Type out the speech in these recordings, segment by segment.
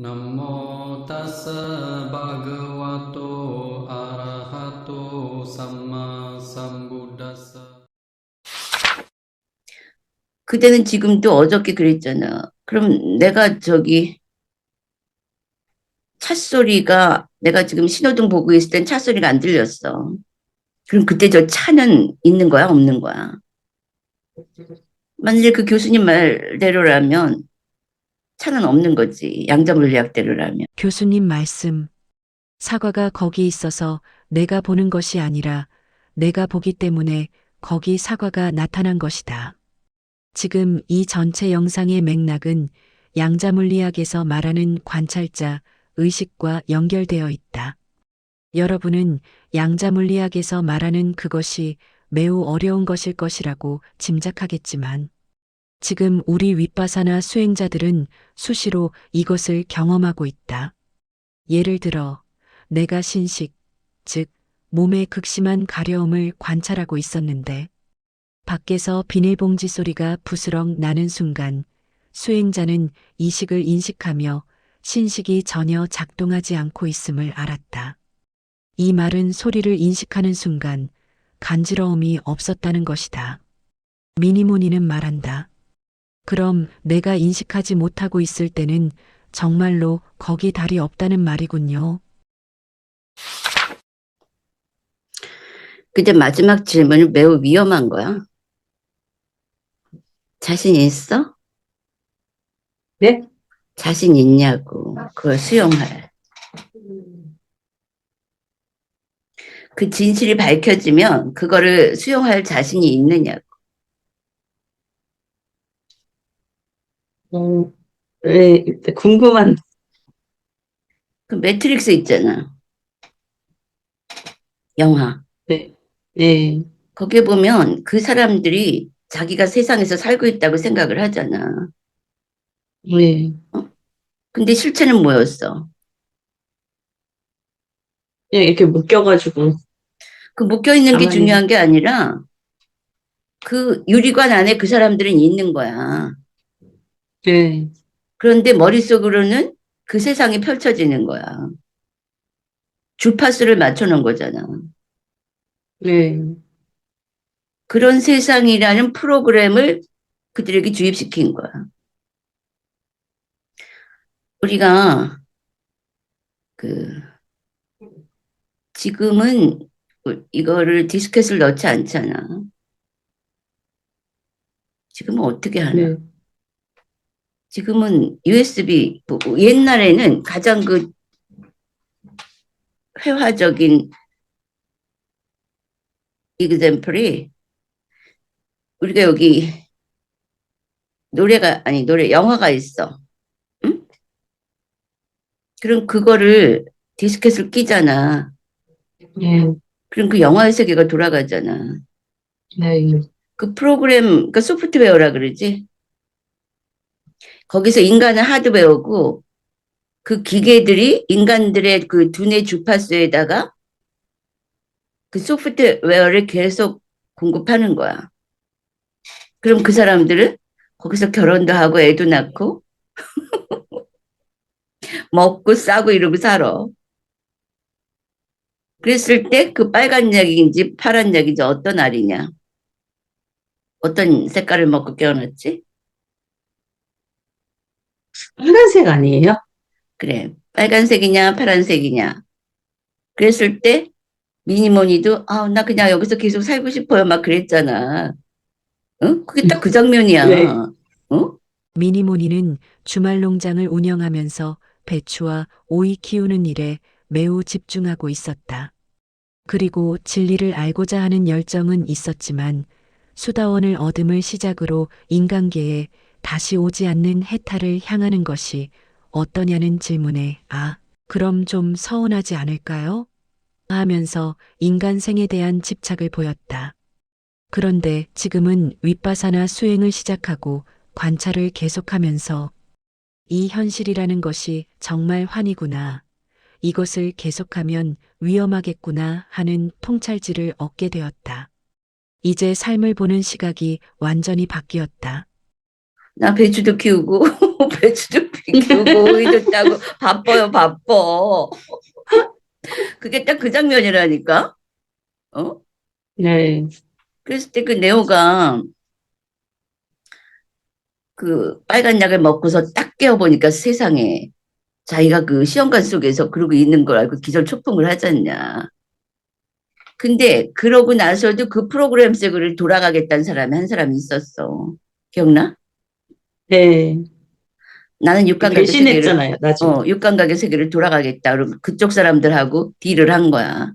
Namo tassa bhagavato arahato samma sambuddhassa. 그대는 지금도 어저께 그랬잖아. 그럼 내가 찻소리가 내가 지금 신호등 보고 있을 땐 찻소리가 안 들렸어. 그럼 그때 저 차는 있는 거야, 없는 거야? 만약에 그 교수님 말대로라면 차는 없는 거지. 양자물리학대로라면. 교수님 말씀. 사과가 거기 있어서 내가 보는 것이 아니라 내가 보기 때문에 거기 사과가 나타난 것이다. 지금 이 전체 영상의 맥락은 양자물리학에서 말하는 관찰자, 의식과 연결되어 있다. 여러분은 양자물리학에서 말하는 그것이 매우 어려운 것일 것이라고 짐작하겠지만 지금 우리 윗바사나 수행자들은 수시로 이것을 경험하고 있다. 예를 들어 내가 신식, 즉 몸의 극심한 가려움을 관찰하고 있었는데 밖에서 비닐봉지 소리가 부스럭 나는 순간 수행자는 이식을 인식하며 신식이 전혀 작동하지 않고 있음을 알았다. 이 말은 소리를 인식하는 순간 간지러움이 없었다는 것이다. 미니모니는 말한다. 그럼 내가 인식하지 못하고 있을 때는 정말로 거기 달이 없다는 말이군요. 근데 마지막 질문은 매우 위험한 거야. 자신 있어? 네? 자신 있냐고. 그걸 수용할. 그 진실이 밝혀지면 그거를 수용할 자신이 있느냐고. 네, 궁금한, 그 매트릭스 있잖아. 영화. 네, 네, 거기에 보면 그 사람들이 자기가 세상에서 살고 있다고 생각을 하잖아. 네. 어? 근데 실체는 뭐였어? 그냥 이렇게 묶여가지고, 그 묶여있는 게 가만히, 중요한 게 아니라 그 유리관 안에 그 사람들은 있는 거야. 네, 그런데 머릿속으로는 그 세상이 펼쳐지는 거야. 주파수를 맞춰놓은 거잖아. 네, 그런 세상이라는 프로그램을 그들에게 주입시킨 거야. 우리가 그 지금은 이거를 디스켓을 넣지 않잖아. 지금은 어떻게 하나? 네, 지금은 USB, 옛날에는 가장 그 회화적인 example이 우리가 여기 영화가 있어. 응? 그럼 그거를 디스켓을 끼잖아. 네, 그럼 그 영화의 세계가 돌아가잖아. 네, 그 프로그램, 그러니까 소프트웨어라 그러지. 거기서 인간은 하드웨어고 그 기계들이 인간들의 그 두뇌 주파수에다가 그 소프트웨어를 계속 공급하는 거야. 그럼 그 사람들은 거기서 결혼도 하고 애도 낳고 먹고 싸고 이러고 살아. 그랬을 때 그 빨간 약인지 파란 약인지 어떤 알이냐? 어떤 색깔을 먹고 깨어났지? 빨간색 아니에요? 그래. 빨간색이냐 파란색이냐. 그랬을 때 미니모니도 나 그냥 여기서 계속 살고 싶어요. 막 그랬잖아. 응? 그게 딱 그 네, 장면이야. 응? 미니모니는 주말 농장을 운영하면서 배추와 오이 키우는 일에 매우 집중하고 있었다. 그리고 진리를 알고자 하는 열정은 있었지만 수다원을 얻음을 시작으로 인간계에 다시 오지 않는 해탈을 향하는 것이 어떠냐는 질문에 그럼 좀 서운하지 않을까요? 하면서 인간생에 대한 집착을 보였다. 그런데 지금은 윗바사나 수행을 시작하고 관찰을 계속하면서 이 현실이라는 것이 정말 환이구나. 이것을 계속하면 위험하겠구나 하는 통찰지를 얻게 되었다. 이제 삶을 보는 시각이 완전히 바뀌었다. 나 배추도 키우고, 배추도 키우고, 오이도 따고, 바빠요, 바빠. 그게 딱 그 장면이라니까? 어? 네. 그랬을 때 그 네오가 그 빨간 약을 먹고서 딱 깨어보니까 세상에 자기가 그 시험관 속에서 그러고 있는 걸 알고 기절초풍을 하지 않냐. 근데 그러고 나서도 그 프로그램 속으로 돌아가겠다는 사람이 한 사람이 있었어. 기억나? 네. 나는 육감각의 세계를, 배신했잖아요, 나중에. 육감각의 세계를 돌아가겠다. 그러고 그쪽 사람들하고 딜을 한 거야.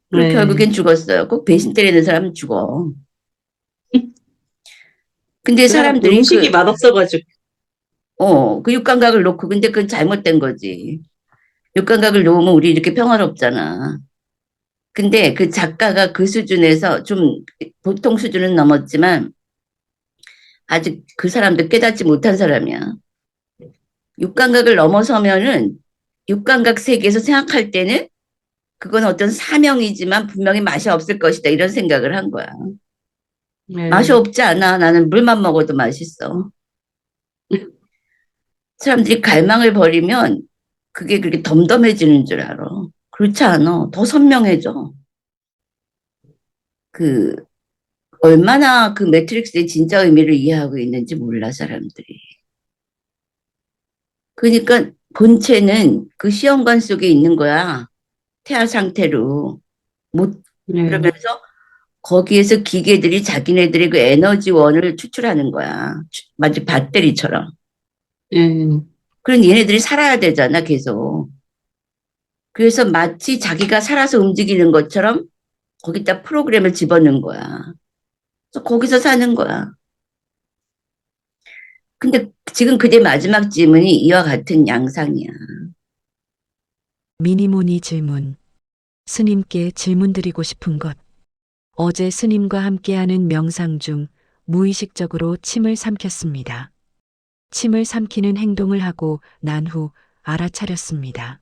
그리고 네. 결국엔 죽었어요. 꼭 배신 때리는 사람은 죽어. 근데 그 사람 사람들이 음식이 맛없어가지고. 그 육감각을 놓고, 근데 그건 잘못된 거지. 육감각을 놓으면 우리 이렇게 평화롭잖아. 근데 그 작가가 그 수준에서 좀 보통 수준은 넘었지만 아직 그 사람도 깨닫지 못한 사람이야. 육감각을 넘어서면은 육감각 세계에서 생각할 때는 그건 어떤 사명이지만 분명히 맛이 없을 것이다. 이런 생각을 한 거야. 맛이 네. 없지 않아. 나는 물만 먹어도 맛있어. 사람들이 갈망을 버리면 그게 그렇게 덤덤해지는 줄 알아. 그렇지 않아. 더 선명해져. 그 얼마나 그 매트릭스의 진짜 의미를 이해하고 있는지 몰라, 사람들이. 그러니까 본체는 그 시험관 속에 있는 거야. 태아 상태로. 못, 네. 그러면서 거기에서 기계들이 자기네들의 그 에너지원을 추출하는 거야. 마치 배터리처럼. 네. 그런 얘네들이 살아야 되잖아, 계속. 그래서 마치 자기가 살아서 움직이는 것처럼 거기다 프로그램을 집어넣은 거야. 그래서 거기서 사는 거야. 근데 지금 그대 마지막 질문이 이와 같은 양상이야. 미니모니 질문. 스님께 질문드리고 싶은 것. 어제 스님과 함께하는 명상 중 무의식적으로 침을 삼켰습니다. 침을 삼키는 행동을 하고 난 후 알아차렸습니다.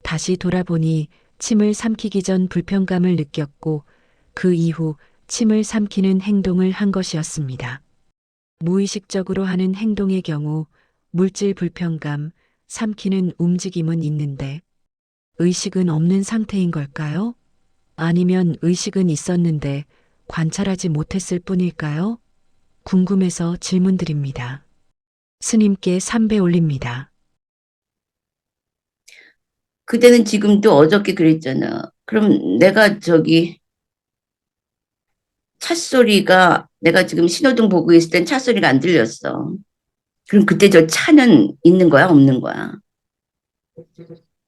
다시 돌아보니 침을 삼키기 전 불편감을 느꼈고 그 이후 침을 삼키는 행동을 한 것이었습니다. 무의식적으로 하는 행동의 경우 물질 불편감, 삼키는 움직임은 있는데 의식은 없는 상태인 걸까요? 아니면 의식은 있었는데 관찰하지 못했을 뿐일까요? 궁금해서 질문드립니다. 스님께 삼배 올립니다. 그대는 지금도 어저께 그랬잖아. 그럼 내가 찻소리가 내가 지금 신호등 보고 있을 땐 찻소리가 안 들렸어. 그럼 그때 저 차는 있는 거야, 없는 거야?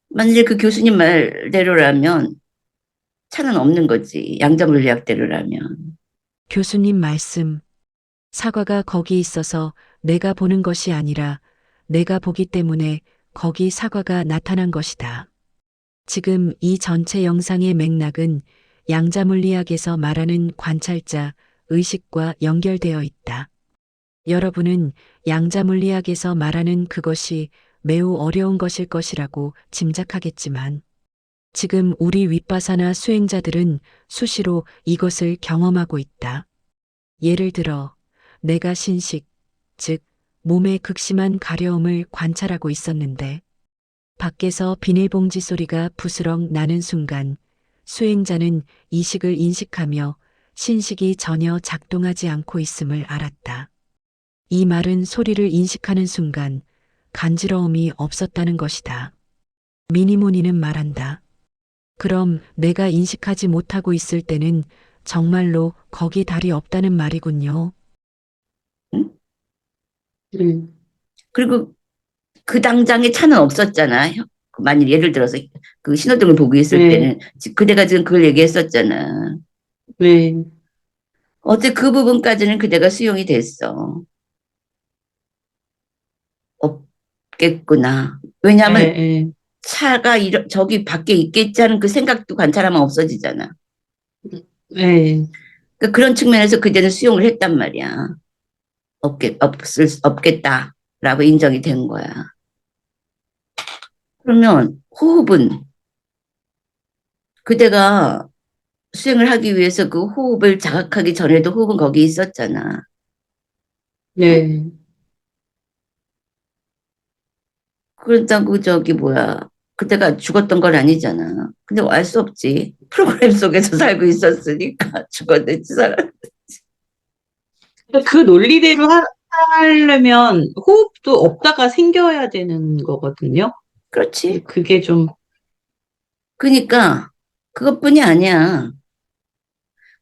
만약에 그 교수님 말대로라면 차는 없는 거지. 양자물리학대로라면. 교수님 말씀. 사과가 거기 있어서 내가 보는 것이 아니라 내가 보기 때문에 거기 사과가 나타난 것이다. 지금 이 전체 영상의 맥락은 양자물리학에서 말하는 관찰자, 의식과 연결되어 있다. 여러분은 양자물리학에서 말하는 그것이 매우 어려운 것일 것이라고 짐작하겠지만, 지금 우리 윗바사나 수행자들은 수시로 이것을 경험하고 있다. 예를 들어, 내가 신식, 즉, 몸의 극심한 가려움을 관찰하고 있었는데, 밖에서 비닐봉지 소리가 부스럭 나는 순간 수행자는 이식을 인식하며 신식이 전혀 작동하지 않고 있음을 알았다. 이 말은 소리를 인식하는 순간 간지러움이 없었다는 것이다. 미니모니는 말한다. 그럼 내가 인식하지 못하고 있을 때는 정말로 거기 달이 없다는 말이군요. 응? 음. 그리고 그 당장에 차는 없었잖아. 만일 예를 들어서 그 신호등을 보고 있을 네. 때는 그대가 지금 그걸 얘기했었잖아. 네. 어제 그 부분까지는 그대가 수용이 됐어. 없겠구나. 왜냐하면 네. 차가 저기 밖에 있겠지 하는 그 생각도 관찰하면 없어지잖아. 네. 그러니까 그런 측면에서 그대는 수용을 했단 말이야. 없겠다라고 인정이 된 거야. 그러면 호흡은 그대가 수행을 하기 위해서 그 호흡을 자각하기 전에도 호흡은 거기 있었잖아. 네. 그렇다고 저기 뭐야. 그때가 죽었던 건 아니잖아. 근데 알 수 없지. 프로그램 속에서 살고 있었으니까 죽었는지 살았. 그 논리대로 하려면 호흡도 없다가 생겨야 되는 거거든요. 그렇지. 그게 좀, 그러니까 그것뿐이 아니야.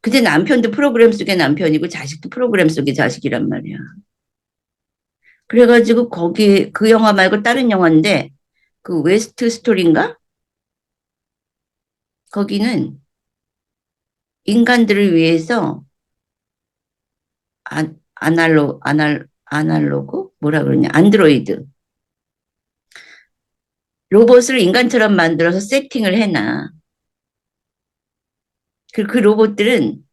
근데 남편도 프로그램 속의 남편이고 자식도 프로그램 속의 자식이란 말이야. 그래가지고 거기 그 영화 말고 다른 영화인데 그 웨스트 스토리인가? 거기는 인간들을 위해서 아날로그? 뭐라 그러냐? 안드로이드. 로봇을 인간처럼 만들어서 세팅을 해놔. 그 로봇들은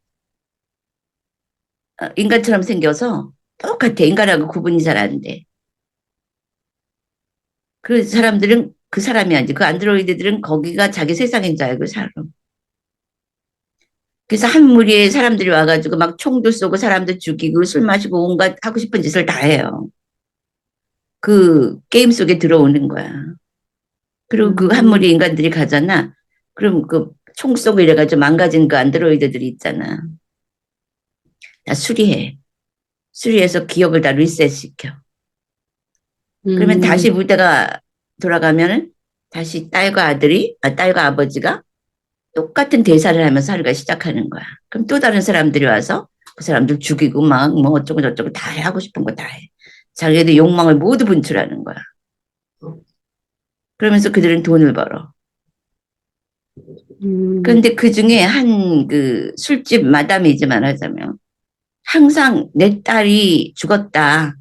인간처럼 생겨서 똑같아. 인간하고 구분이 잘 안 돼. 그 사람들은 그 사람이 아니지. 그 안드로이드들은 거기가 자기 세상인 줄 알고 살아. 그래서 한 무리의 사람들이 와가지고 막 총도 쏘고 사람도 죽이고 술 마시고 온갖 하고 싶은 짓을 다 해요. 그 게임 속에 들어오는 거야. 그리고 그 한 무리 인간들이 가잖아. 그럼 그 총 쏘고 이래가지고 망가진 그 안드로이드들이 있잖아. 다 수리해. 수리해서 기억을 다 리셋시켜. 그러면 다시 무대가 돌아가면은 다시 딸과 아버지가 똑같은 대사를 하면서 하루가 시작하는 거야. 그럼 또 다른 사람들이 와서 그 사람들 죽이고 막 뭐 어쩌고 저쩌고 다 해. 하고 싶은 거 다 해. 자기들 욕망을 모두 분출하는 거야. 그러면서 그들은 돈을 벌어. 그런데 그 중에 한 그 술집 마담이지 말하자면 항상 내 딸이 죽었다.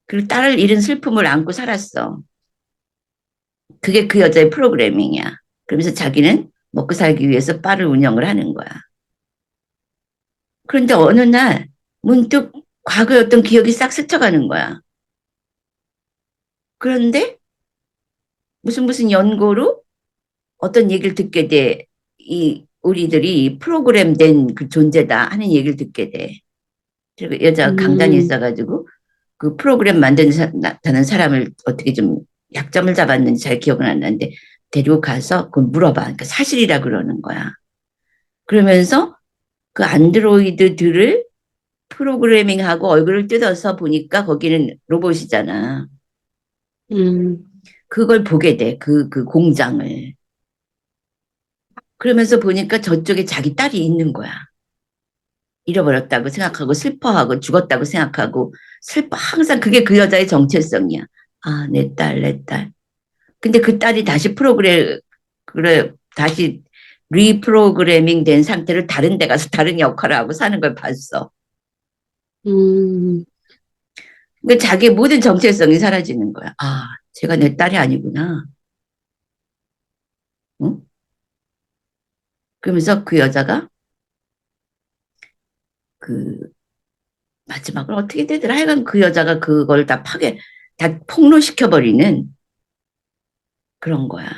그리고 딸을 잃은 슬픔을 안고 살았어. 그게 그 여자의 프로그래밍이야. 그러면서 자기는 먹고 살기 위해서 바를 운영을 하는 거야. 그런데 어느 날 문득 과거의 어떤 기억이 싹 스쳐가는 거야. 그런데 무슨 연고로 어떤 얘기를 듣게 돼. 우리들이 프로그램된 그 존재다 하는 얘기를 듣게 돼. 그리고 여자가 강단이 있어가지고 그 프로그램 만드는 사람을 어떻게 좀 약점을 잡았는지 잘 기억은 안 나는데 데리고 가서 그걸 물어봐. 그러니까 사실이라 그러는 거야. 그러면서 그 안드로이드들을 프로그래밍하고 얼굴을 뜯어서 보니까 거기는 로봇이잖아. 그걸 보게 돼. 그 공장을. 그러면서 보니까 저쪽에 자기 딸이 있는 거야. 잃어버렸다고 생각하고 슬퍼하고 죽었다고 생각하고 항상 그게 그 여자의 정체성이야. 아, 내 딸, 내 딸. 근데 그 딸이 다시 다시 리프로그래밍 된 상태로 다른 데 가서 다른 역할을 하고 사는 걸 봤어. 그러니까 자기의 모든 정체성이 사라지는 거야. 아, 제가 내 딸이 아니구나. 응? 그러면서 그 여자가 그 마지막으로 어떻게 되더라. 하여간 그 여자가 그걸 다 폭로시켜버리는 그런 거야.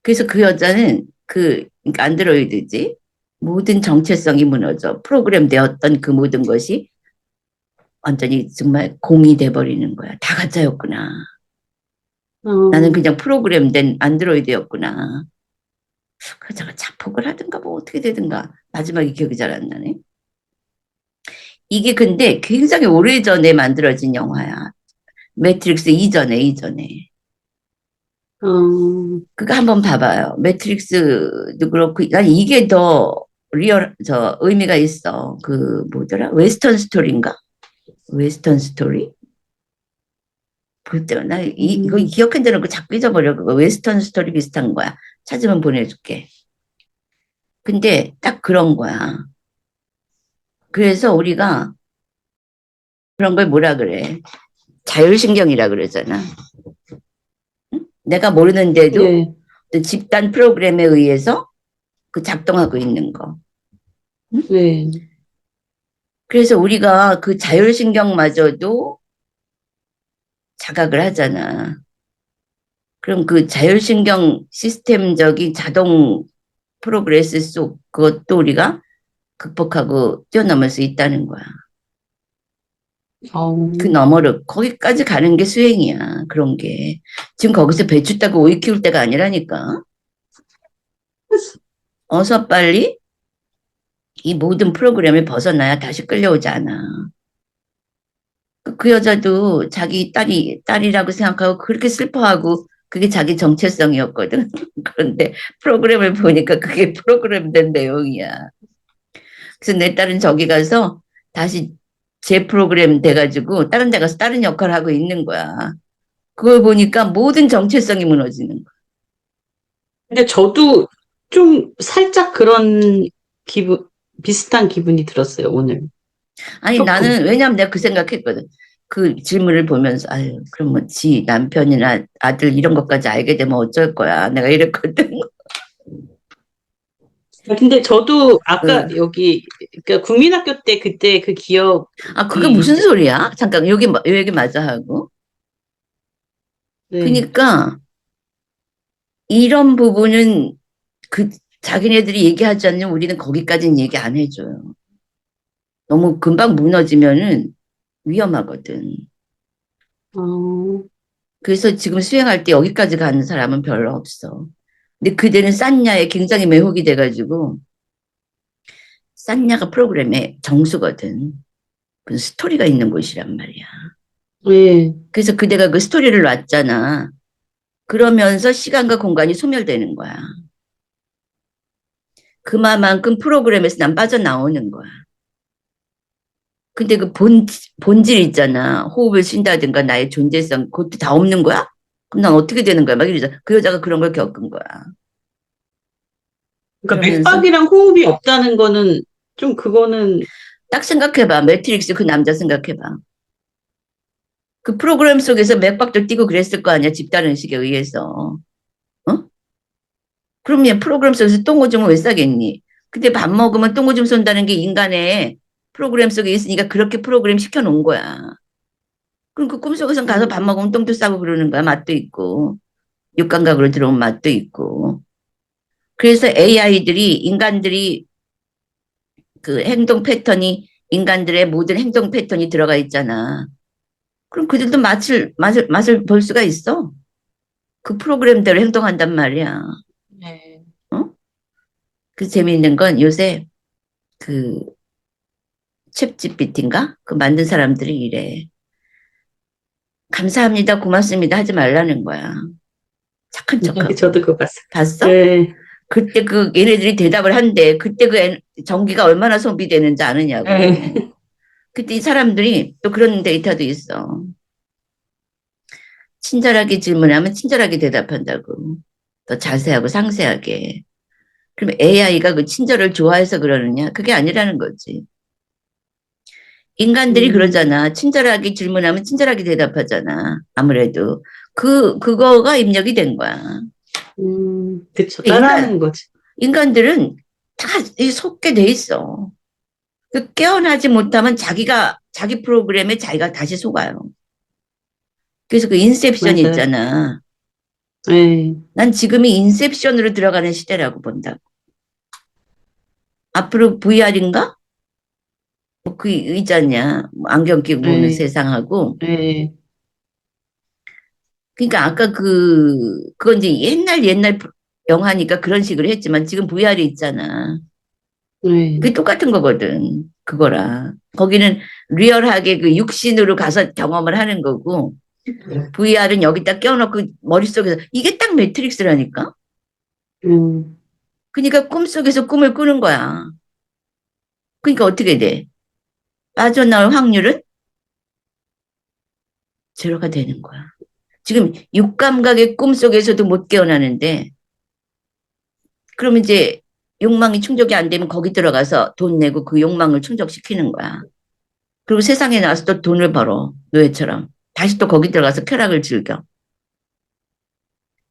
그래서 그 여자는 그러니까 안드로이드지. 모든 정체성이 무너져. 프로그램 되었던 그 모든 것이 완전히 정말 공이 돼버리는 거야. 다 가짜였구나. 나는 그냥 프로그램된 안드로이드였구나. 그 여자가 자폭을 하든가 뭐 어떻게 되든가. 마지막에 기억이 잘 안 나네. 이게 근데 굉장히 오래전에 만들어진 영화야. 매트릭스 이전에. 그거 한번 봐봐요. 매트릭스도 그렇고, 난 이게 더 의미가 있어. 그, 뭐더라? 웨스턴 스토리인가? 웨스턴 스토리? 볼 때만, 이거 기억한 데는 자꾸 잊어버려. 그거 웨스턴 스토리 비슷한 거야. 찾으면 보내줄게. 근데 딱 그런 거야. 그래서 우리가 그런 걸 뭐라 그래? 자율신경이라 그러잖아. 내가 모르는데도 네. 집단 프로그램에 의해서 그 작동하고 있는 거. 응? 네. 그래서 우리가 그 자율신경마저도 자각을 하잖아. 그럼 그 자율신경 시스템적인 자동 프로그레스 속 그것도 우리가 극복하고 뛰어넘을 수 있다는 거야. 그 너머로 거기까지 가는 게 수행이야. 그런 게. 지금 거기서 배추 따고 오이 키울 때가 아니라니까. 어서 빨리 이 모든 프로그램을 벗어나야 다시 끌려오지 않아. 그 여자도 자기 딸이라고 생각하고 그렇게 슬퍼하고 그게 자기 정체성이었거든. 그런데 프로그램을 보니까 그게 프로그램된 내용이야. 그래서 내 딸은 저기 가서 다시 재프로그램 돼가지고 다른 데 가서 다른 역할을 하고 있는 거야. 그걸 보니까 모든 정체성이 무너지는 거야. 근데 저도 좀 살짝 그런 비슷한 기분이 들었어요, 오늘. 아니 조금. 나는 왜냐면 내가 그 생각했거든. 그 질문을 보면서 아유 그럼 뭐 지 남편이나 아들 이런 것까지 알게 되면 어쩔 거야. 내가 이랬거든. 근데 저도 아까 응. 여기, 그러니까 국민학교 때 그때 그 기억이, 아 그게 무슨 소리야? 잠깐 여기 여기 맞아 하고. 네. 그러니까 이런 부분은 그 자기네들이 얘기하지 않으면 우리는 거기까지는 얘기 안 해줘요. 너무 금방 무너지면은 위험하거든. 어, 그래서 지금 수행할 때 여기까지 가는 사람은 별로 없어. 근데 그대는 싼냐에 굉장히 매혹이 돼가지고 싼냐가 프로그램의 정수거든. 그 스토리가 있는 곳이란 말이야. 네. 그래서 그대가 그 스토리를 놨잖아. 그러면서 시간과 공간이 소멸되는 거야. 그만큼 프로그램에서 난 빠져나오는 거야. 근데 그 본질 있잖아. 호흡을 쉰다든가 나의 존재성, 그것도 다 없는 거야? 그럼 난 어떻게 되는 거야? 막 이러자. 그 여자가 그런 걸 겪은 거야. 그러니까 그러면서 맥박이랑 호흡이 없다는 거는 좀 그거는, 딱 생각해봐. 매트릭스 그 남자 생각해봐. 그 프로그램 속에서 맥박도 뛰고 그랬을 거 아니야. 집단 의식에 의해서. 어? 그럼 얘 프로그램 속에서 똥오줌을 왜 싸겠니? 근데 밥 먹으면 똥오줌 쏜다는 게 인간의 프로그램 속에 있으니까 그렇게 프로그램 시켜놓은 거야. 그럼 그 꿈속에선 가서 밥 먹으면 똥도 싸고 그러는 거야. 맛도 있고. 육감각으로 들어온 맛도 있고. 그래서 AI들이 인간들이 그 행동 패턴이 인간들의 모든 행동 패턴이 들어가 있잖아. 그럼 그들도 맛을 볼 수가 있어. 그 프로그램대로 행동한단 말이야. 네. 어? 그 재미있는 건 요새 그 챗GPT인가? 그 만든 사람들이 이래. 감사합니다, 고맙습니다 하지 말라는 거야. 착한 척하고. 저도 그거 봤어요. 봤어? 네. 그때 그 얘네들이 대답을 한대. 그때 그 전기가 얼마나 소비되는지 아느냐고. 네. 그때 이 사람들이 또 그런 데이터도 있어. 친절하게 질문하면 친절하게 대답한다고. 더 자세하고 상세하게. 그럼 AI가 그 친절을 좋아해서 그러느냐? 그게 아니라는 거지. 인간들이 음, 그러잖아. 친절하게 질문하면 친절하게 대답하잖아. 아무래도. 그거가 입력이 된 거야. 그쵸. 인간, 따라하는 거지. 인간들은 다 속게 돼 있어. 그 깨어나지 못하면 자기 프로그램에 자기가 다시 속아요. 그래서 그 인셉션 맞아요. 있잖아. 네. 난 지금이 인셉션으로 들어가는 시대라고 본다. 앞으로 VR인가? 뭐 그 있잖냐. 뭐 안경 끼고 보는 네. 세상하고. 네. 그러니까 아까 그건 이제 옛날 영화니까 그런 식으로 했지만 지금 VR이 있잖아. 네. 그게 똑같은 거거든. 그거랑. 거기는 리얼하게 그 육신으로 가서 경험을 하는 거고, VR은 여기다 껴놓고 머릿속에서, 이게 딱 매트릭스라니까? 음, 그러니까 꿈속에서 꿈을 꾸는 거야. 그러니까 어떻게 돼? 빠져나올 확률은 제로가 되는 거야. 지금 육감각의 꿈속에서도 못 깨어나는데, 그럼 이제 욕망이 충족이 안 되면 거기 들어가서 돈 내고 그 욕망을 충족시키는 거야. 그리고 세상에 나와서 또 돈을 벌어. 노예처럼. 다시 또 거기 들어가서 쾌락을 즐겨.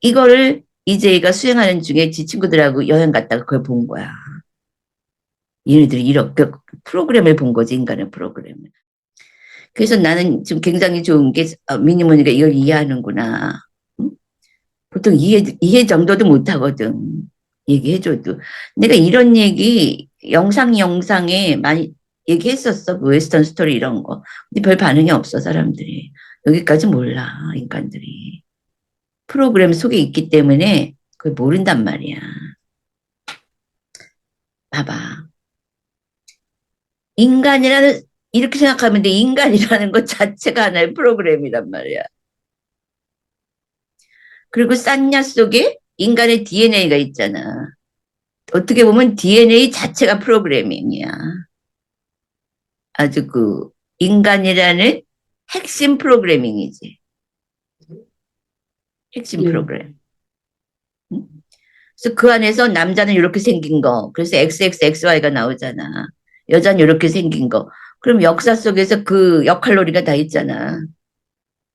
이거를 이제이가 수행하는 중에 지 친구들하고 여행 갔다가 그걸 본 거야. 얘네들이 이렇게 프로그램을 본 거지, 인간의 프로그램을. 그래서 나는 지금 굉장히 좋은 게 미니모니가 이걸 이해하는구나. 응? 보통 이해 정도도 못하거든. 얘기해줘도. 내가 이런 얘기 영상에 많이 얘기했었어. 그 웨스턴 스토리 이런 거. 근데 별 반응이 없어, 사람들이. 여기까지 몰라, 인간들이. 프로그램 속에 있기 때문에 그걸 모른단 말이야. 봐봐. 인간이라는, 이렇게 생각하면 돼. 인간이라는 것 자체가 하나의 프로그램이란 말이야. 그리고 싼냐 속에 인간의 DNA가 있잖아. 어떻게 보면 DNA 자체가 프로그래밍이야. 아주 그 인간이라는 핵심 프로그래밍이지. 핵심 네. 프로그램. 응? 그래서 그 안에서 남자는 이렇게 생긴 거. 그래서 XXXY가 나오잖아. 여자는 이렇게 생긴 거. 그럼 역사 속에서 그 역할놀이가 다 있잖아.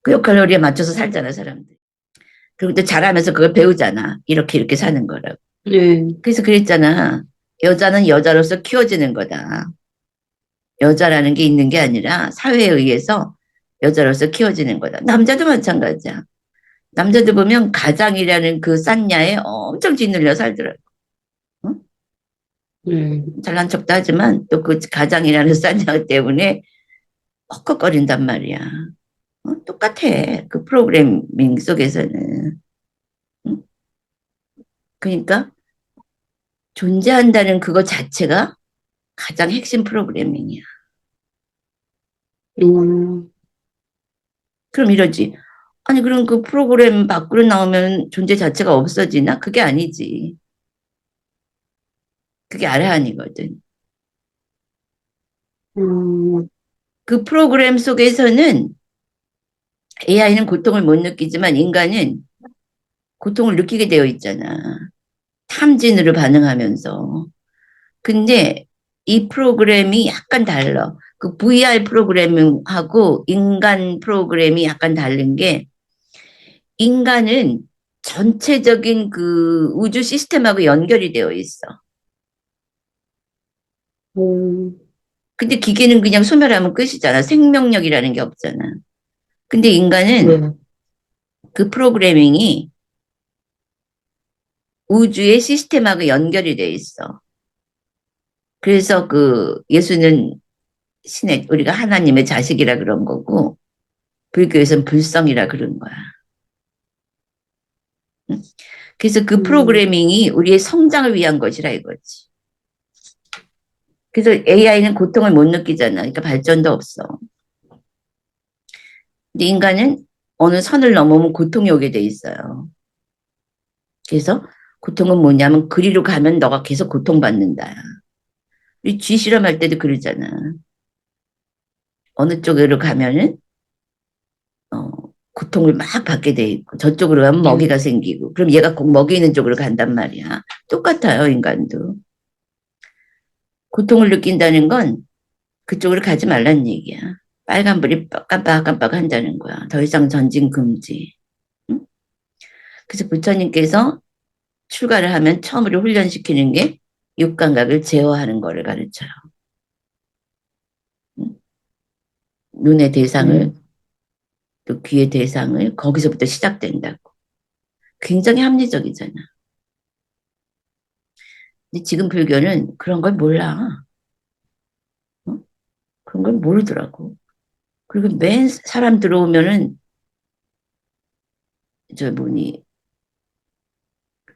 그 역할놀이에 맞춰서 살잖아, 사람들. 그리고 또 잘하면서 그걸 배우잖아. 이렇게 사는 거라고. 네. 그래서 그랬잖아. 여자는 여자로서 키워지는 거다. 여자라는 게 있는 게 아니라 사회에 의해서 여자로서 키워지는 거다. 남자도 마찬가지야. 남자도 보면 가장이라는 그 싼냐에 엄청 짓눌려 살더라고. 응? 잘난 척도 하지만 또 그 가장이라는 싼냐 때문에 헉헉거린단 말이야. 똑같아. 그 프로그래밍 속에서는. 응? 그러니까 존재한다는 그거 자체가 가장 핵심 프로그래밍이야. 그럼 이러지. 아니, 그럼 그 프로그램 밖으로 나오면 존재 자체가 없어지나? 그게 아니지. 그게 아래한이거든. 그 프로그램 속에서는 AI는 고통을 못 느끼지만 인간은 고통을 느끼게 되어 있잖아. 탐진으로 반응하면서. 근데 이 프로그램이 약간 달라. 그 VR 프로그래밍하고 인간 프로그램이 약간 다른 게 인간은 전체적인 그 우주 시스템하고 연결이 되어 있어. 근데 기계는 그냥 소멸하면 끝이잖아. 생명력이라는 게 없잖아. 근데 인간은 그 프로그래밍이 우주의 시스템하고 연결이 돼 있어. 그래서 그 예수는 신의 우리가 하나님의 자식이라 그런 거고 불교에서는 불성이라 그런 거야. 그래서 그 프로그래밍이 우리의 성장을 위한 것이라 이거지. 그래서 AI는 고통을 못 느끼잖아. 그러니까 발전도 없어. 근데 인간은 어느 선을 넘으면 고통이 오게 돼 있어요. 그래서 고통은 뭐냐면 그리로 가면 너가 계속 고통받는다. 우리 쥐 실험할 때도 그러잖아. 어느 쪽으로 가면은 고통을 막 받게 돼 있고 저쪽으로 가면 먹이가 생기고 그럼 얘가 꼭 먹이 있는 쪽으로 간단 말이야. 똑같아요, 인간도. 고통을 느낀다는 건 그쪽으로 가지 말란 얘기야. 빨간불이 깜빡깜빡 한다는 거야. 더 이상 전진 금지. 응? 그래서 부처님께서 출가를 하면 처음으로 훈련시키는 게 육감각을 제어하는 거를 가르쳐요. 응? 눈의 대상을 또 귀의 대상을 거기서부터 시작된다고. 굉장히 합리적이잖아. 근데 지금 불교는 그런 걸 몰라. 어? 그런 걸 모르더라고. 그리고 맨 사람 들어오면은 저 뭐니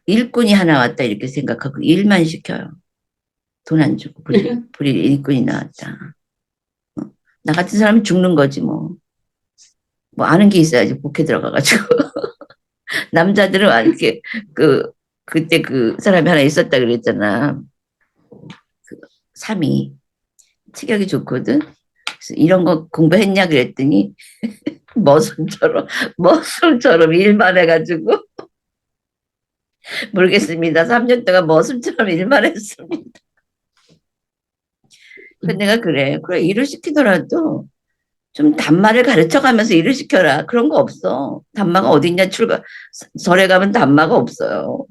일꾼이 하나 왔다 이렇게 생각하고 일만 시켜요. 돈 안 주고 불이 일꾼이 나왔다. 나 같은 사람은 죽는 거지 뭐. 뭐 아는 게 있어야지 복회 들어가가지고. 남자들은 이렇게 그때 그 사람이 하나 있었다 그랬잖아. 그 삼이 체격이 좋거든. 그래서 이런 거 공부했냐 그랬더니 머슴처럼 일만 해가지고 모르겠습니다. 3년 동안 머슴처럼 일만 했습니다. 근데 내가 그래 일을 시키더라도 좀 단마를 가르쳐가면서 일을 시켜라. 그런 거 없어. 단마가 어딨냐 절에 가면 단마가 없어요.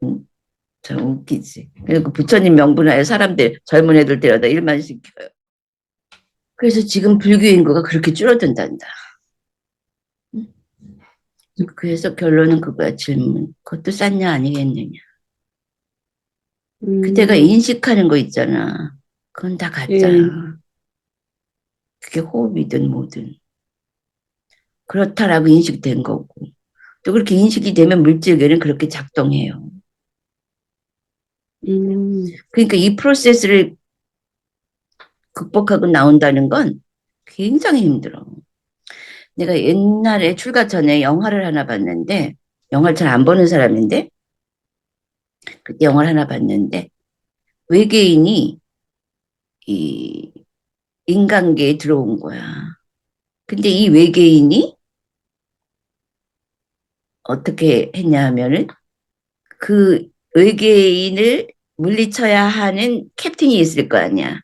응? 참 웃기지. 그리고 부처님 명분하에 사람들 젊은 애들 데려다 일만 시켜요. 그래서 지금 불교 인구가 그렇게 줄어든단다. 그래서 결론은 그거야. 질문. 그것도 쌌냐 아니겠느냐. 그때가 인식하는 거 있잖아. 그건 다 예. 가짜야. 그게 호흡이든 뭐든. 그렇다라고 인식된 거고. 또 그렇게 인식이 되면 물질계는 그렇게 작동해요. 그러니까 이 프로세스를 극복하고 나온다는 건 굉장히 힘들어. 내가 옛날에 출가 전에 영화를 하나 봤는데, 영화를 잘 안 보는 사람인데, 그때 영화를 하나 봤는데, 외계인이 이 인간계에 들어온 거야. 근데 이 외계인이 어떻게 했냐 하면은 그 외계인을 물리쳐야 하는 캡틴이 있을 거 아니야.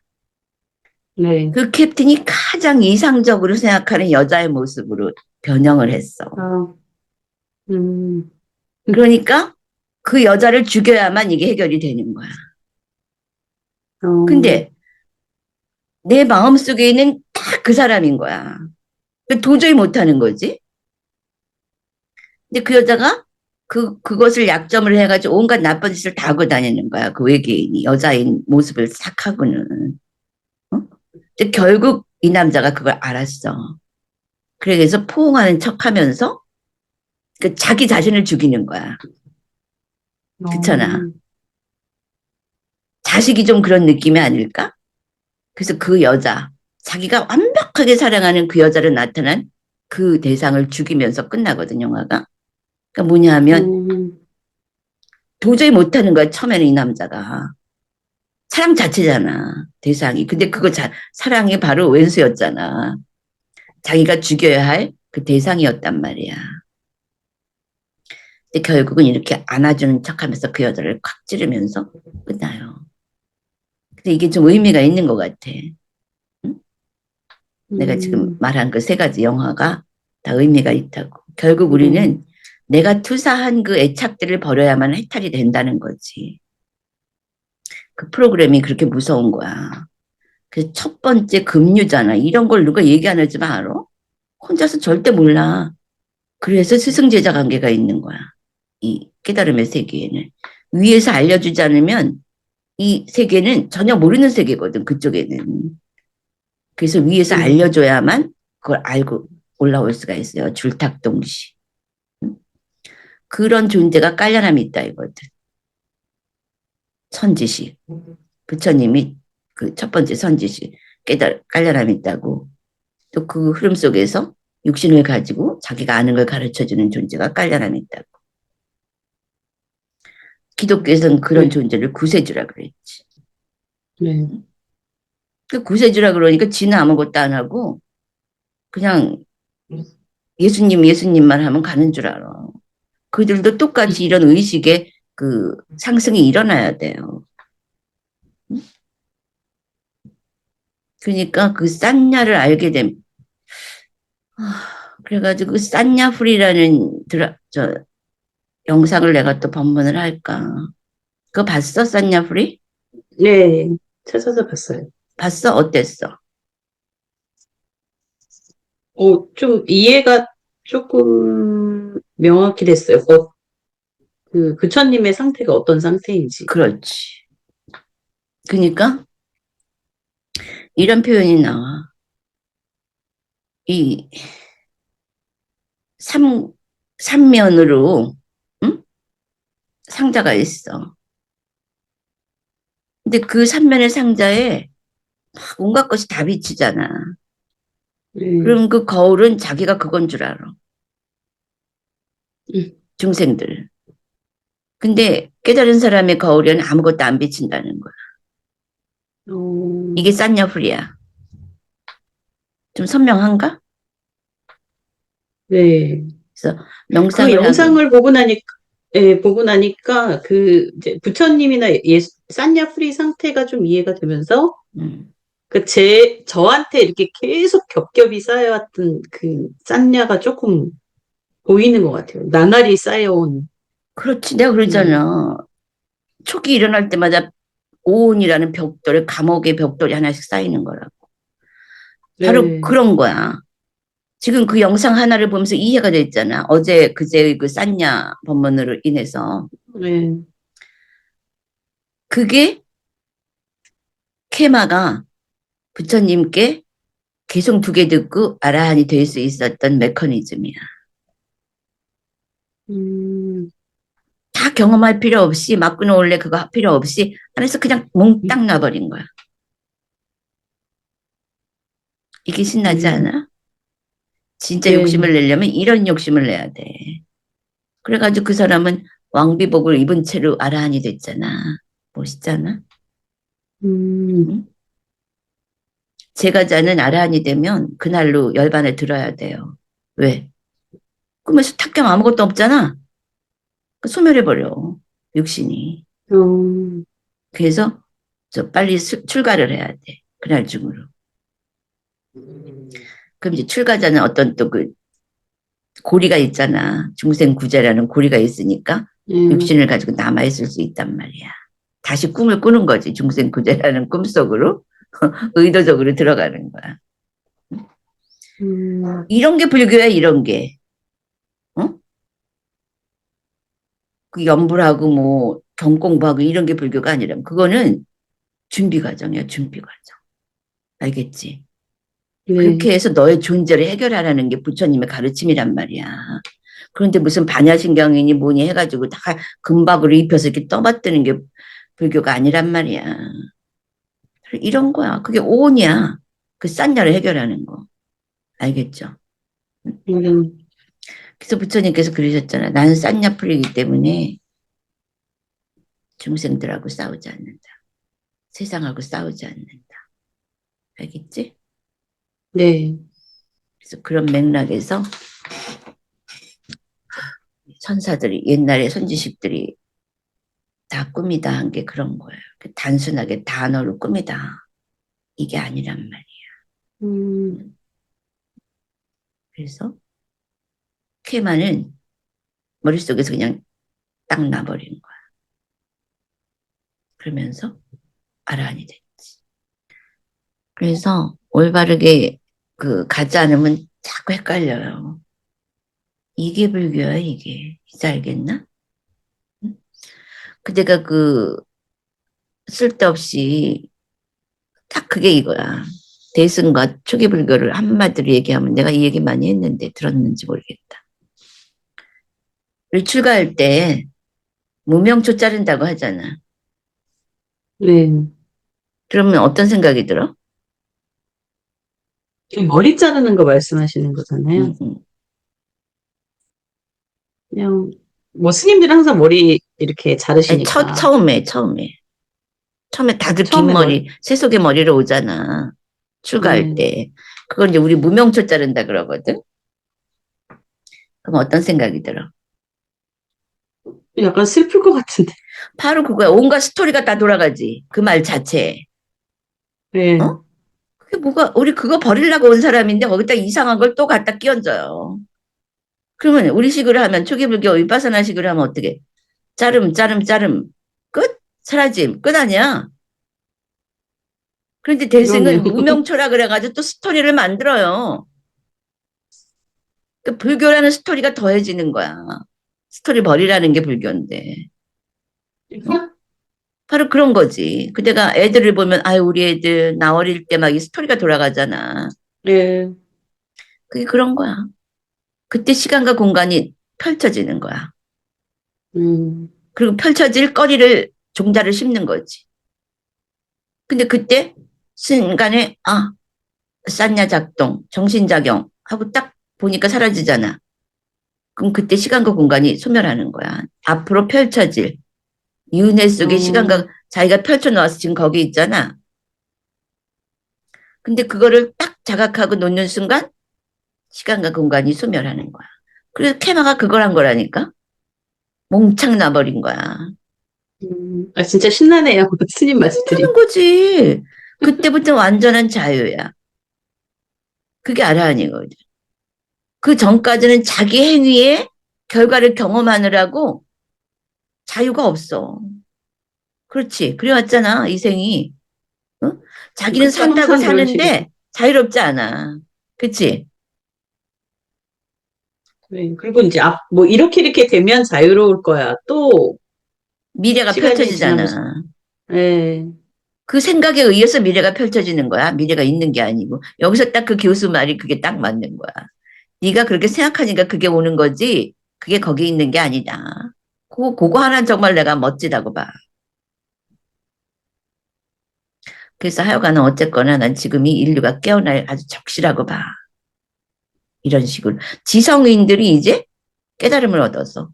네. 그 캡틴이 가장 이상적으로 생각하는 여자의 모습으로 변형을 했어. 아, 음, 그러니까 그 여자를 죽여야만 이게 해결이 되는 거야. 어, 근데 내 마음속에 있는 딱 그 사람인 거야. 도저히 못하는 거지. 근데 그 여자가 그것을 약점을 해가지고 온갖 나쁜 짓을 다 하고 다니는 거야. 그 외계인이 여자인 모습을 싹 하고는. 어? 근데 결국 이 남자가 그걸 알았어. 그래서 포옹하는 척 하면서 그 자기 자신을 죽이는 거야. 그렇잖아. 자식이 좀 그런 느낌이 아닐까? 그래서 그 여자, 자기가 완벽하게 사랑하는 그 여자로 나타난 그 대상을 죽이면서 끝나거든, 영화가. 그러니까 뭐냐 하면 도저히 못하는 거야, 처음에는 이 남자가. 사랑 자체잖아, 대상이. 근데 그거 사랑이 바로 왼수였잖아. 자기가 죽여야 할 그 대상이었단 말이야. 근데 결국은 이렇게 안아주는 척 하면서 그 여자를 콱 찌르면서 끝나요. 근데 이게 좀 의미가 있는 것 같아. 응? 내가 지금 말한 그 세 가지 영화가 다 의미가 있다고. 결국 우리는 내가 투사한 그 애착들을 버려야만 해탈이 된다는 거지. 그 프로그램이 그렇게 무서운 거야. 그 첫 번째 금유잖아. 이런 걸 누가 얘기 안 해주면 알아? 혼자서 절대 몰라. 그래서 스승제자 관계가 있는 거야. 이 깨달음의 세계에는. 위에서 알려주지 않으면 이 세계는 전혀 모르는 세계거든, 그쪽에는. 그래서 위에서 알려줘야만 그걸 알고 올라올 수가 있어요. 줄탁동시. 그런 존재가 깔려남이 있다 이거든. 선지식. 부처님이 그 첫 번째 선지식 깔려남이 있다고. 또 그 흐름 속에서 육신을 가지고 자기가 아는 걸 가르쳐주는 존재가 깔려남이 있다고. 기독교에서는 그런 존재를 구세주라 그랬지. 네. 그 구세주라 그러니까 지는 아무것도 안 하고 그냥 예수님만 하면 가는 줄 알아. 그들도 똑같이 이런 의식의 그 상승이 일어나야 돼요. 그러니까 그 싼냐를 알게 됨. 그래가지고 싼냐풀이라는 영상을 내가 또 방문을 할까. 그거 봤어? 싼냐풀이? 네. 찾아서 봤어요. 봤어? 어땠어? 좀 이해가 조금 명확히 됐어요. 그 부처님의 상태가 어떤 상태인지. 그렇지. 그러니까 이런 표현이 나와. 이 삼면으로 응? 상자가 있어. 근데 그 삼면의 상자에 막 온갖 것이 다 비치잖아. 그럼 그 거울은 자기가 그건 줄 알아. 중생들. 근데 깨달은 사람의 거울에는 아무것도 안 비친다는 거야. 이게 싼냐풀이야. 좀 선명한가? 네. 그래서 그 명상을 하고 영상을 보고 나니까 이제 부처님이나 산야프리 상태가 좀 이해가 되면서 저한테 이렇게 계속 겹겹이 쌓여왔던 그 싼냐가 조금 보이는 것 같아요. 나날이 쌓여온. 그렇지. 내가 그러잖아. 촉이 일어날 때마다 오온이라는 벽돌에 감옥의 벽돌이 하나씩 쌓이는 거라고. 바로 그런 거야. 지금 그 영상 하나를 보면서 이해가 됐잖아. 어제 그제의 그 싼냐 법문으로 인해서. 네. 그게 케마가 부처님께 계속 두 개 듣고 아라한이 될 수 있었던 메커니즘이야. 다 경험할 필요 없이 막 끊어올래 그거 할 필요 없이 안에서 그냥 몽땅 놔버린 거야. 이게 신나지 않아? 진짜 네. 욕심을 내려면 이런 욕심을 내야 돼. 그래가지고 그 사람은 왕비복을 입은 채로 아라한이 됐잖아. 멋있잖아. 응? 제가자는 아라한이 되면 그날로 열반에 들어야 돼요. 왜? 꿈에서 탁경 아무것도 없잖아. 소멸해버려. 육신이. 어, 그래서 저 빨리 출가를 해야 돼. 그날 중으로. 그럼 이제 출가자는 어떤 또 그 고리가 있잖아. 중생구제라는 고리가 있으니까 육신을 가지고 남아있을 수 있단 말이야. 다시 꿈을 꾸는 거지. 중생구제라는 꿈속으로 의도적으로 들어가는 거야. 이런 게 불교야, 이런 게. 어? 그 염불하고 뭐 경공부하고 이런 게 불교가 아니라 그거는 준비 과정이야, 준비 과정. 알겠지? 네. 그렇게 해서 너의 존재를 해결하라는 게 부처님의 가르침이란 말이야. 그런데 무슨 반야신경이니 뭐니 해가지고 다 금박으로 입혀서 이렇게 떠받드는 게 불교가 아니란 말이야. 이런 거야. 그게 오온이야. 그 싼냐를 해결하는 거. 알겠죠? 그래서 부처님께서 그러셨잖아. 나는 싼냐 풀이기 때문에 중생들하고 싸우지 않는다. 세상하고 싸우지 않는다. 알겠지? 네. 그래서 그런 맥락에서 선사들이 옛날에 선지식들이 다 꿈이다 한 게 그런 거예요. 단순하게 단어로 꿈이다. 이게 아니란 말이야. 그래서 케마는 머릿속에서 그냥 딱 나버린 거야. 그러면서 아라한이 됐지. 그래서 올바르게 그 가지 않으면 자꾸 헷갈려요. 이게 불교야, 이게. 이제 알겠나? 응? 그대가 그 쓸데없이 딱 그게 이거야. 대승과 초기 불교를 한마디로 얘기하면 내가 이 얘기 많이 했는데 들었는지 모르겠다. 우리 출가할 때 무명초 자른다고 하잖아. 네. 그러면 어떤 생각이 들어? 머리 자르는 거 말씀하시는 거잖아요. 응, 응. 그냥, 뭐, 스님들 항상 머리 이렇게 아니, 자르시니까. 처음에 다들 긴 처음에 머리, 세속의 머리로 오잖아. 출가할 네. 때. 그걸 이제 우리 무명초 자른다 그러거든. 그럼 어떤 생각이 들어? 약간 슬플 것 같은데. 바로 그거야. 온갖 스토리가 다 돌아가지. 그 말 자체에. 네. 어? 그게 뭐가, 우리 그거 버리려고 온 사람인데 거기다 이상한 걸 또 갖다 끼얹어요. 그러면 우리 식으로 하면 초기불교 위파사나 식으로 하면 어떻게? 자름. 끝? 사라짐. 끝 아니야? 그런데 그러네요. 대승은 무명초라 그래가지고 또 스토리를 만들어요. 그 불교라는 스토리가 더해지는 거야. 스토리 버리라는 게 불교인데. 어? 바로 그런 거지. 그대가 애들을 보면, 아유, 우리 애들, 나 어릴 때 막 이 스토리가 돌아가잖아. 네. 그게 그런 거야. 그때 시간과 공간이 펼쳐지는 거야. 그리고 펼쳐질 거리를, 종자를 심는 거지. 근데 그때 순간에, 싼냐 작동, 정신작용 하고 딱 보니까 사라지잖아. 그럼 그때 시간과 공간이 소멸하는 거야. 앞으로 펼쳐질 윤회 속에 시간과 자기가 펼쳐놓아서 지금 거기 있잖아. 근데 그거를 딱 자각하고 놓는 순간 시간과 공간이 소멸하는 거야. 그래서 케마가 그걸 한 거라니까. 몽창 나버린 거야. 진짜 신나네요. 스님 말씀들이. 하는 거지. 그때부터 완전한 자유야. 그게 아라한이거든. 그 전까지는 자기 행위의 결과를 경험하느라고 자유가 없어. 그렇지. 그래왔잖아, 이생이. 어? 자기는 그쵸, 산다고 항상 그런 식이죠. 사는데 자유롭지 않아. 그치? 네. 그리고 이제 뭐 이렇게 되면 자유로울 거야. 또 미래가 시간이 지나면서. 펼쳐지잖아. 네. 그 생각에 의해서 미래가 펼쳐지는 거야. 미래가 있는 게 아니고. 여기서 딱 그 교수 말이 그게 딱 맞는 거야. 네가 그렇게 생각하니까 그게 오는 거지. 그게 거기 있는 게 아니다. 그거 하나 정말 내가 멋지다고 봐. 그래서 하여간은 어쨌거나 난 지금 이 인류가 깨어날 아주 적시라고 봐. 이런 식으로. 지성인들이 이제 깨달음을 얻어서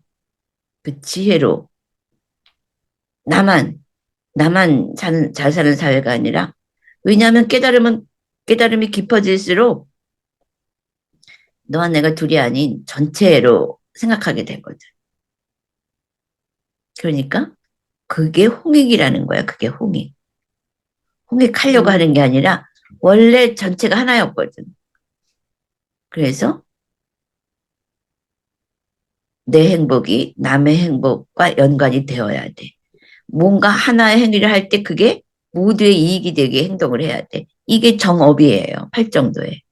그 지혜로 나만 잘 사는 사회가 아니라 왜냐하면 깨달음이 깊어질수록 너와 내가 둘이 아닌 전체로 생각하게 되거든. 그러니까 그게 홍익이라는 거야. 그게 홍익. 홍익하려고 하는 게 아니라 원래 전체가 하나였거든. 그래서 내 행복이 남의 행복과 연관이 되어야 돼. 뭔가 하나의 행위를 할 때 그게 모두의 이익이 되게 행동을 해야 돼. 이게 정업이에요. 팔정도에.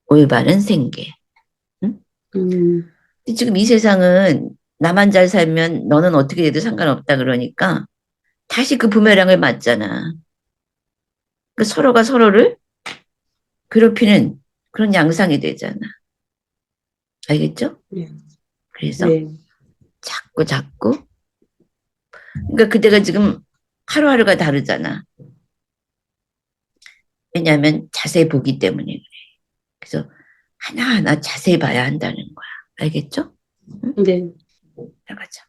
올바른 생계. 응? 지금 이 세상은 나만 잘 살면 너는 어떻게 돼도 상관없다 그러니까 다시 그 부메랑을 맞잖아. 그 서로가 서로를 괴롭히는 그런 양상이 되잖아. 알겠죠? 네. 그래서 네. 자꾸 그러니까 그대가 지금 하루하루가 다르잖아. 왜냐하면 자세히 보기 때문에 그래. 그래서 하나하나 자세히 봐야 한다는 거야. 알겠죠? 응? 네. 나가자.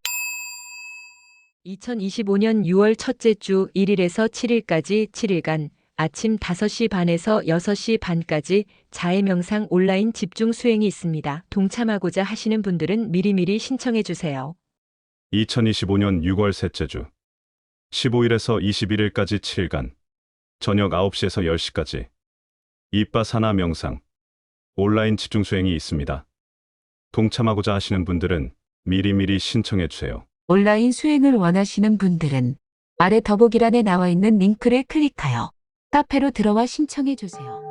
2025년 6월 첫째 주 1일에서 7일까지 7일간 아침 5시 반에서 6시 반까지 자해명상 온라인 집중 수행이 있습니다. 동참하고자 하시는 분들은 미리미리 신청해 주세요. 2025년 6월 셋째 주 15일에서 21일까지 7일간 저녁 9시에서 10시까지 이빠사나 명상 온라인 집중 수행이 있습니다. 동참하고자 하시는 분들은 미리미리 신청해 주세요. 온라인 수행을 원하시는 분들은 아래 더보기란에 나와 있는 링크를 클릭하여 카페로 들어와 신청해 주세요.